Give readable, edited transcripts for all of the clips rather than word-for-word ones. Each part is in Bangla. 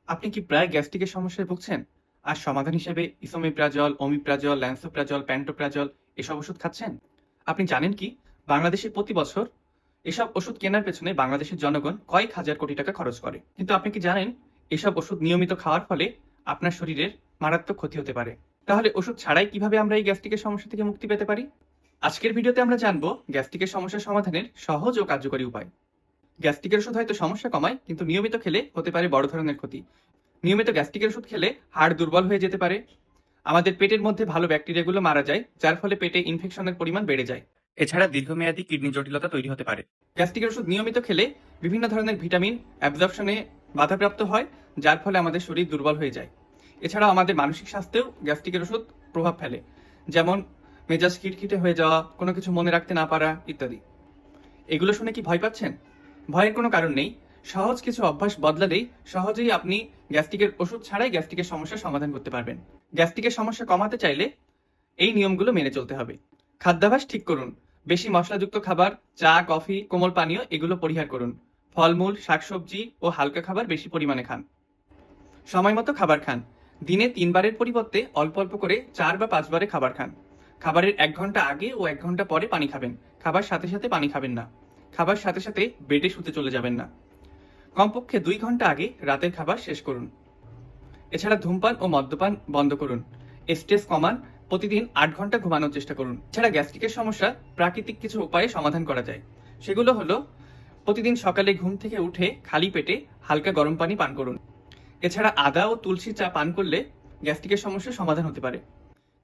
আপনি কি প্রায় গ্যাস্ট্রিকের সমস্যায় ভুগছেন? আর সমাধান হিসেবে ইসোমেপ্রাজল, ওমিপ্রাজল, ল্যান্সোপ্রাজল, প্যান্টোপ্রাজল এসব ওষুধ খাচ্ছেন? আপনি জানেন কি বাংলাদেশে প্রতি বছর এসব ওষুধ কেনার পেছনে বাংলাদেশের জনগণ কয়েক হাজার কোটি টাকা খরচ করে। কিন্তু আপনি কি জানেন এসব ওষুধ নিয়মিত খাওয়ার ফলে আপনার শরীরের মারাত্মক ক্ষতি হতে পারে? তাহলে ওষুধ ছাড়াই কিভাবে আমরা এই গ্যাস্ট্রিকের সমস্যা থেকে মুক্তি পেতে পারি? আজকের ভিডিওতে আমরা জানবো গ্যাস্ট্রিকের সমস্যা সমাধানের সহজ ও কার্যকরী উপায়। গ্যাস্ট্রিকের ওষুধ হয়তো সমস্যা কমায়, কিন্তু নিয়মিত খেলে হতে পারে বড় ধরনের ক্ষতি। নিয়মিত গ্যাস্ট্রিকের ওষুধ খেলে হাড় দুর্বল হয়ে যেতে পারে, আমাদের পেটের মধ্যে ভালো ব্যাকটেরিয়াগুলো মারা যায়, যার ফলে পেটে ইনফেকশনের পরিমাণ বেড়ে যায়। এছাড়া দীর্ঘমেয়াদী কিডনি জটিলতা তৈরি হতে পারে। গ্যাস্ট্রিকের ওষুধ নিয়মিত খেলে বিভিন্ন ধরনের ভিটামিন অ্যাবজর্পশনে বাধাপ্রাপ্ত হয়, যার ফলে আমাদের শরীর দুর্বল হয়ে যায়। এছাড়াও আমাদের মানসিক স্বাস্থ্যেও গ্যাস্ট্রিকের ওষুধ প্রভাব ফেলে, যেমন মেজাজ খিটখিটে হয়ে যাওয়া, কোনো কিছু মনে রাখতে না পারা ইত্যাদি। এগুলো শুনে কি ভয় পাচ্ছেন? ভয়ের কোনো কারণ নেই। সহজ কিছু অভ্যাস বদলালেই সহজেই আপনি গ্যাস্ট্রিকের ওষুধ ছাড়াই গ্যাস্ট্রিকের সমস্যার সমাধান করতে পারবেন। গ্যাস্ট্রিকের সমস্যা কমাতে চাইলে এই নিয়মগুলো মেনে চলতে হবে। খাদ্যাভ্যাস ঠিক করুন। বেশি মশলাযুক্ত খাবার, চা, কফি, কোমল পানীয় এগুলো পরিহার করুন। ফলমূল, শাকসবজি ও হালকা খাবার বেশি পরিমাণে খান। সময় মতো খাবার খান। দিনে 3 বারের পরিবর্তে অল্প অল্প করে 4 বা 5 বারে খাবার খান। খাবারের 1 ঘন্টা আগে ও 1 ঘন্টা পরে পানি খাবেন। খাবার সাথে সাথে পানি খাবেন না। খাবার সাথে সাথে বেডে শুতে চলে যাবেন না। কমপক্ষে 2 ঘন্টা আগে রাতের খাবার শেষ করুন। এছাড়া ধূমপান ও মদ্যপান বন্ধ করুন। স্ট্রেস কমান। প্রতিদিন 8 ঘন্টা ঘুমানোর চেষ্টা করুন। এছাড়া গ্যাস্ট্রিকের সমস্যা প্রাকৃতিক কিছু উপায়ে সমাধান করা যায়। সেগুলো হলো, প্রতিদিন সকালে ঘুম থেকে উঠে খালি পেটে হালকা গরম পানি পান করুন। এছাড়া আদা ও তুলসী চা পান করলে গ্যাস্ট্রিকের সমস্যার সমাধান হতে পারে।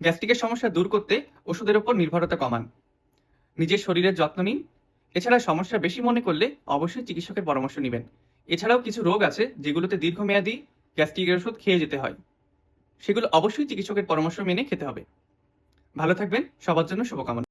গ্যাস্ট্রিকের সমস্যা দূর করতে ওষুধের উপর নির্ভরতা কমান। নিজের শরীরের যত্ন নিন। এছাড়া সমস্যা বেশি মনে করলে অবশ্যই চিকিৎসকের পরামর্শ নেবেন। এছাড়াও কিছু রোগ আছে যেগুলোতে দীর্ঘমেয়াদী গ্যাস্ট্রিকের ওষুধ খেয়ে যেতে হয়। সেগুলো অবশ্যই চিকিৎসকের পরামর্শ মেনে খেতে হবে। ভালো থাকবেন। সবার জন্য শুভকামনা।